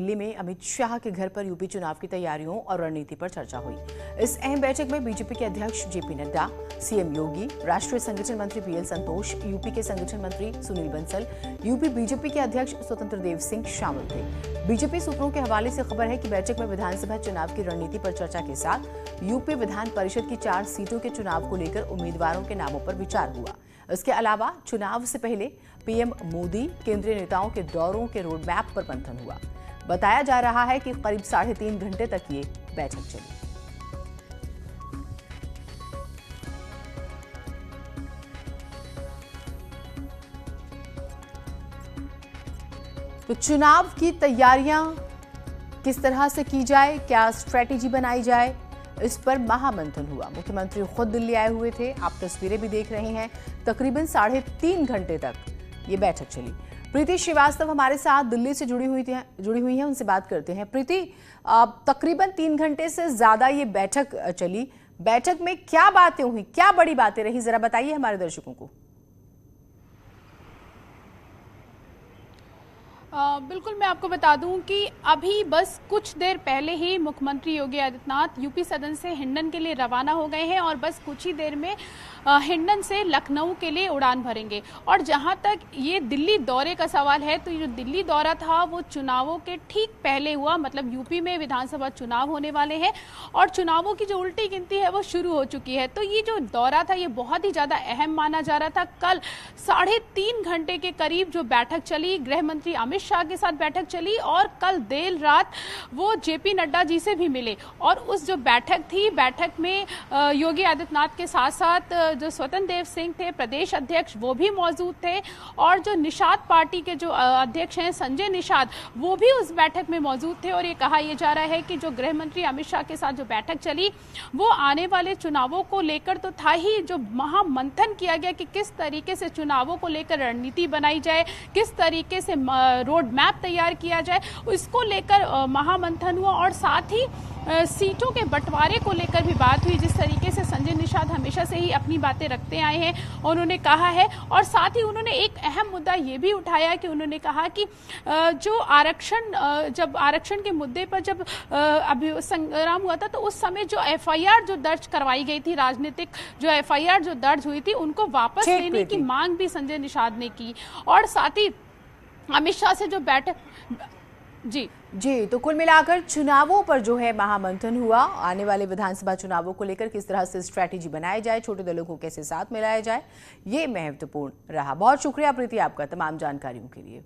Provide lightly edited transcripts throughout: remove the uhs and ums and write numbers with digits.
दिल्ली में अमित शाह के घर पर यूपी चुनाव की तैयारियों और रणनीति पर चर्चा हुई। इस अहम बैठक में बीजेपी के अध्यक्ष जेपी नड्डा, सीएम योगी, राष्ट्रीय संगठन मंत्री पीएल संतोष, यूपी के संगठन मंत्री सुनील बंसल, यूपी बीजेपी के अध्यक्ष स्वतंत्र देव सिंह शामिल थे। बीजेपी सूत्रों के हवाले से खबर है कि बैठक में विधानसभा चुनाव की रणनीति पर चर्चा के साथ यूपी विधान परिषद की 4 सीटों के चुनाव को लेकर उम्मीदवारों के नामों पर विचार हुआ। इसके अलावा चुनाव से पहले पीएम मोदी, केंद्रीय नेताओं के दौरों के रोड मैप पर मंथन हुआ। बताया जा रहा है कि करीब 3.5 घंटे तक ये बैठक चली। तो चुनाव की तैयारियां किस तरह से की जाए, क्या स्ट्रेटेजी बनाई जाए, इस पर महामंथन हुआ। मुख्यमंत्री खुद दिल्ली आए हुए थे, आप तस्वीरें भी देख रहे हैं। तकरीबन 3.5 घंटे तक ये बैठक चली। प्रीति श्रीवास्तव हमारे साथ दिल्ली से जुड़ी हुई हैं, उनसे बात करते हैं। प्रीति, तकरीबन 3 घंटे से ज्यादा ये बैठक चली। बैठक में क्या बातें हुई, क्या बड़ी बातें रही, जरा बताइए हमारे दर्शकों को। बिल्कुल, मैं आपको बता दूं कि अभी बस कुछ देर पहले ही मुख्यमंत्री योगी आदित्यनाथ यूपी सदन से हिंडन के लिए रवाना हो गए हैं और बस कुछ ही देर में हिंडन से लखनऊ के लिए उड़ान भरेंगे। और जहां तक ये दिल्ली दौरे का सवाल है, तो ये जो दिल्ली दौरा था वो चुनावों के ठीक पहले हुआ। मतलब यूपी में विधानसभा चुनाव होने वाले हैं और चुनावों की जो उल्टी गिनती है वो शुरू हो चुकी है। तो ये जो दौरा था ये बहुत ही ज़्यादा अहम माना जा रहा था। कल 3.5 घंटे के करीब जो बैठक चली, गृह मंत्री अमित शाह के साथ बैठक चली और कल देर रात वो जेपी नड्डा जी से भी मिले। और उस जो बैठक थी, बैठक में योगी आदित्यनाथ के साथ साथ जो स्वतंत्र देव सिंह थे प्रदेश अध्यक्ष, वो भी मौजूद थे। और जो निषाद पार्टी के जो अध्यक्ष हैं संजय निषाद, वो भी उस बैठक में मौजूद थे। और ये कहा यह जा रहा है कि जो गृह मंत्री अमित शाह के साथ जो बैठक चली वो आने वाले चुनावों को लेकर तो था ही, जो महामंथन किया गया कि किस तरीके से चुनावों को लेकर रणनीति बनाई जाए, किस तरीके से रोड मैप तैयार किया जाए, इसको लेकर महामंथन हुआ। और साथ ही सीटों के बंटवारे को लेकर भी बात हुई, जिस तरीके से संजय निषाद हमेशा से ही अपनी बातें रखते आए हैं उन्होंने कहा है। और साथ ही उन्होंने एक अहम मुद्दा ये भी उठाया कि उन्होंने कहा कि जो जब आरक्षण के मुद्दे पर जब अभी संग्राम हुआ था, तो उस समय जो एफआईआर जो दर्ज करवाई गई थी, राजनीतिक जो एफआईआर जो दर्ज हुई थी, उनको वापस लेने की मांग भी संजय निषाद ने की। और साथ ही अमित शाह से जो बैठक जी, तो कुल मिलाकर चुनावों पर जो है महामंथन हुआ। आने वाले विधानसभा चुनावों को लेकर किस तरह से स्ट्रैटेजी बनाई जाए, छोटे दलों को कैसे साथ मिलाया जाए, ये महत्वपूर्ण रहा। बहुत शुक्रिया प्रीति आपका तमाम जानकारियों के लिए।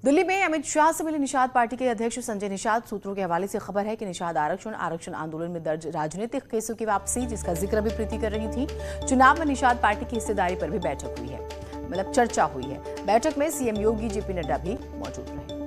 दिल्ली में अमित शाह से मिले निषाद पार्टी के अध्यक्ष संजय निषाद। सूत्रों के हवाले से खबर है कि निषाद आरक्षण आंदोलन में दर्ज राजनीतिक केसों की वापसी, जिसका जिक्र भी प्रीति कर रही थी। चुनाव में निषाद पार्टी की हिस्सेदारी पर भी बैठक हुई है, मतलब चर्चा हुई है। बैठक में सीएम योगी, जेपी नड्डा भी मौजूद रहे।